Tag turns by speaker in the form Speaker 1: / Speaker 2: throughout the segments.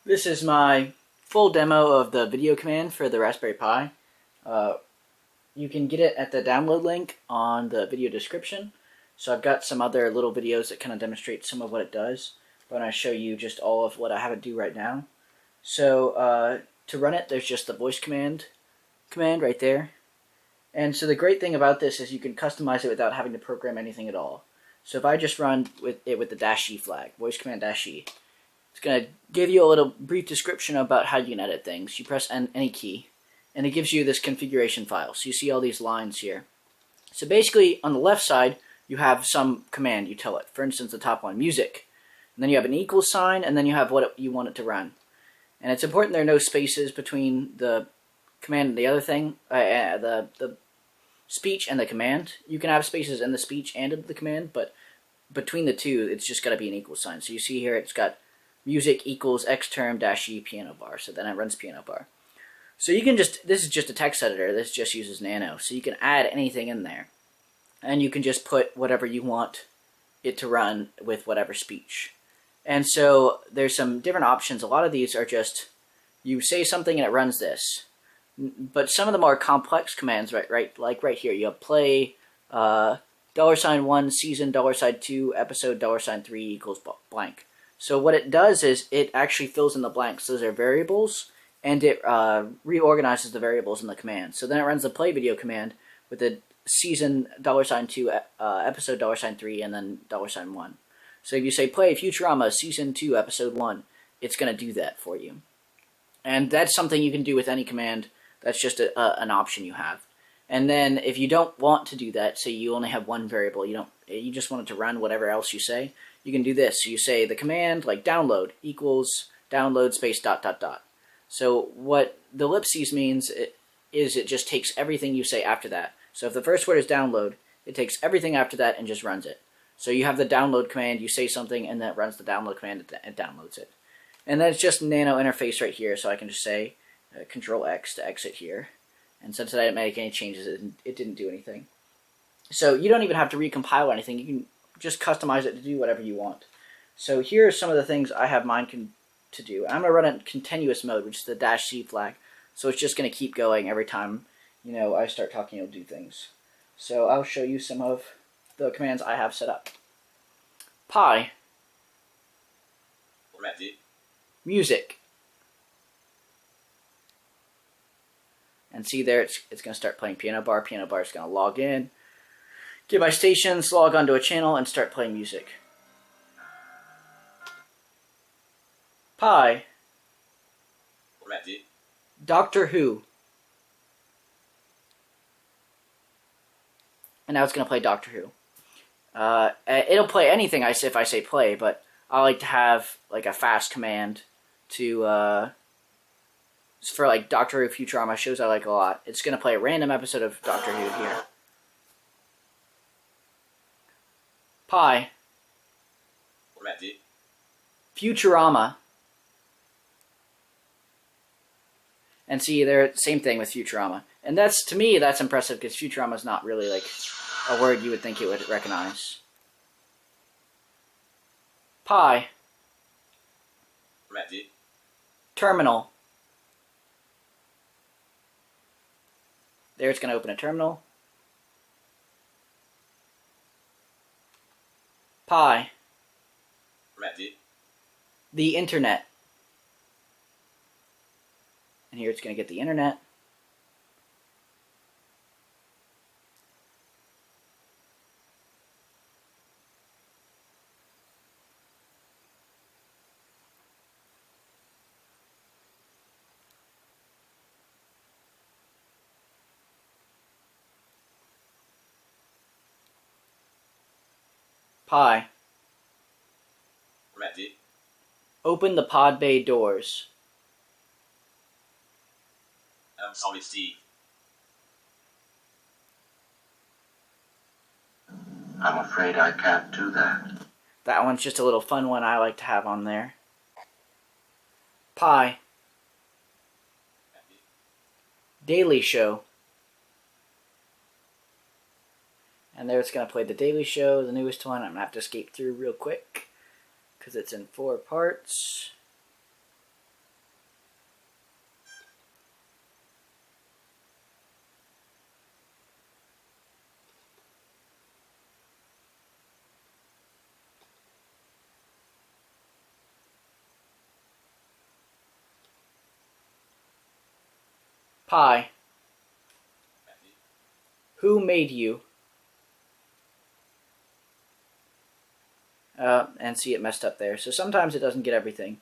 Speaker 1: This is my full demo of the video command for the Raspberry Pi. You can get it at the download link on the video description. So I've got some other little videos that kind of demonstrate some of what it does, but I'm going to show you just all of what I have it do right now. So to run it, there's just the voice command right there. And so the great thing about this is you can customize it without having to program anything at all. So if I just run with the -e flag, voice command -e, it's going to give you a little brief description about how you can edit things. You press any key, and it gives you this configuration file. So you see all these lines here. So basically, on the left side, you have some command you tell it. For instance, the top one, music. And then you have an equal sign, and then you have what you want it to run. And it's important there are no spaces between the command and the other thing, the speech and the command. You can have spaces in the speech and in the command, but between the two, it's just got to be an equal sign. So you see here, it's got music equals xterm -e piano bar. So then it runs piano bar. So you can just, this is just a text editor. This just uses Nano. So you can add anything in there. And you can just put whatever you want it to run with whatever speech. And so there's some different options. A lot of these are just, you say something and it runs this. But some of the more complex commands, like right here, you have play, $1 season, $2 episode, $3 equals blank. So what it does is it actually fills in the blanks. Those are variables, and it reorganizes the variables in the command. So then it runs the play video command with the season, $2, episode, $3, and then $1. So if you say play Futurama season 2, episode 1, it's going to do that for you. And that's something you can do with any command. That's just an option you have. And then if you don't want to do that, say you only have one variable, you just want it to run whatever else you say, you can do this. So you say the command, like download, equals download space ... So what the ellipses means is it just takes everything you say after that. So if the first word is download, it takes everything after that and just runs it. So you have the download command, you say something, and then it runs the download command and downloads it. And then it's just Nano interface right here, so I can just say Control X to exit here. And since I didn't make any changes, it didn't do anything. So you don't even have to recompile anything. You can just customize it to do whatever you want. So here are some of the things I have mine to do. I'm going to run it in continuous mode, which is the -c flag. So it's just going to keep going every time I start talking, it'll do things. So I'll show you some of the commands I have set up. Pi.
Speaker 2: Ready.
Speaker 1: Music. And see there, it's going to start playing piano bar. Piano bar is going to log in, get my stations, log onto a channel, and start playing music. Pi.
Speaker 2: Ready.
Speaker 1: Doctor Who. And now it's going to play Doctor Who. It'll play anything if I say play, but I like to have like a fast command to for like Doctor Who Futurama shows I like a lot. It's going to play a random episode of Doctor Who here. Pi.
Speaker 2: Ready.
Speaker 1: Futurama. And see there, same thing with Futurama. And to me, that's impressive because Futurama is not really like a word you would think it would recognize. Pi.
Speaker 2: Ready.
Speaker 1: Terminal. There it's going to open a terminal. Pi.
Speaker 2: Ready.
Speaker 1: The internet. And here it's going to get the internet. Pi.
Speaker 2: Ready.
Speaker 1: Open the pod bay doors.
Speaker 2: I'm sorry, Steve.
Speaker 3: I'm afraid I can't do that.
Speaker 1: That one's just a little fun one I like to have on there. Pi.
Speaker 2: Ready.
Speaker 1: Daily Show. And there it's going to play The Daily Show, the newest one. I'm going to have to escape through real quick because it's in 4 parts. Pi.
Speaker 2: Reddit.
Speaker 1: Who made you? And see, it messed up there. So sometimes it doesn't get everything.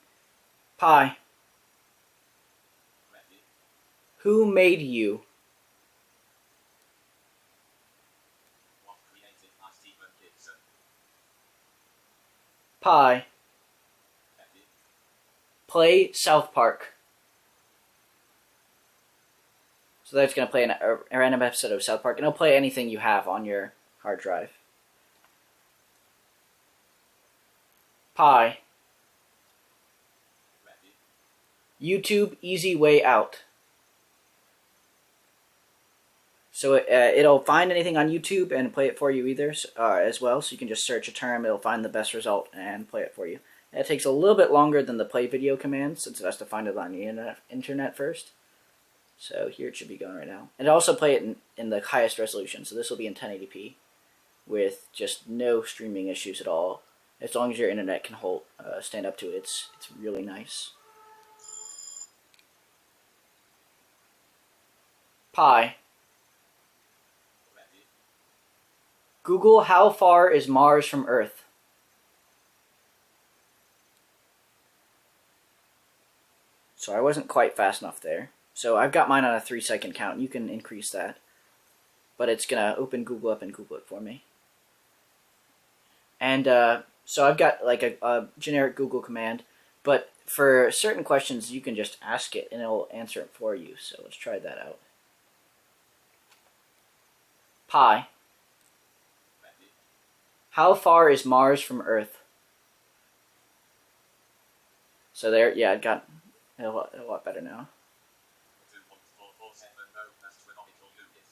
Speaker 1: Pi.
Speaker 2: Reddit.
Speaker 1: Who made you?
Speaker 2: What created by Stephen Gibson.
Speaker 1: Pi.
Speaker 2: Reddit.
Speaker 1: Play South Park. So that's going to play a random episode of South Park, and it'll play anything you have on your hard drive. Pi.
Speaker 2: Reddit.
Speaker 1: YouTube Easy Way Out. So it'll find anything on YouTube and play it for you as well. So you can just search a term, it'll find the best result and play it for you. And it takes a little bit longer than the play video command since it has to find it on the internet first. So here it should be going right now. And it'll also play it in the highest resolution. So this will be in 1080p with just no streaming issues at all. As long as your internet can stand up to it, it's really nice. Pi.
Speaker 2: Reddit.
Speaker 1: Google, how far is Mars from Earth? So I wasn't quite fast enough there. So I've got mine on a 3-second count. You can increase that. But it's going to open Google up and Google it for me. And so I've got like a generic Google command. But for certain questions, you can just ask it and it'll answer it for you. So let's try that out. Pi.
Speaker 2: Reddit.
Speaker 1: How far is Mars from Earth? So there, yeah, it got a lot better now.
Speaker 2: 2.447 known astronomical units.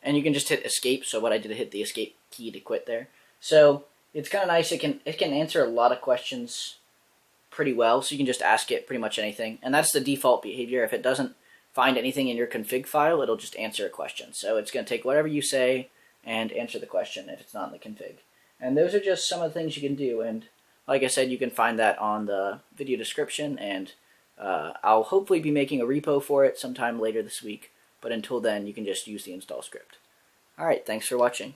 Speaker 1: And you can just hit escape. So what I did, I hit the escape key to quit there. So it's kind of nice. It can answer a lot of questions pretty well. So you can just ask it pretty much anything, and that's the default behavior. If it doesn't find anything in your config file, it'll just answer a question. So it's going to take whatever you say and answer the question if it's not in the config. And those are just some of the things you can do. And like I said, you can find that on the video description, and I'll hopefully be making a repo for it sometime later this week. But until then, you can just use the install script. Alright, thanks for watching.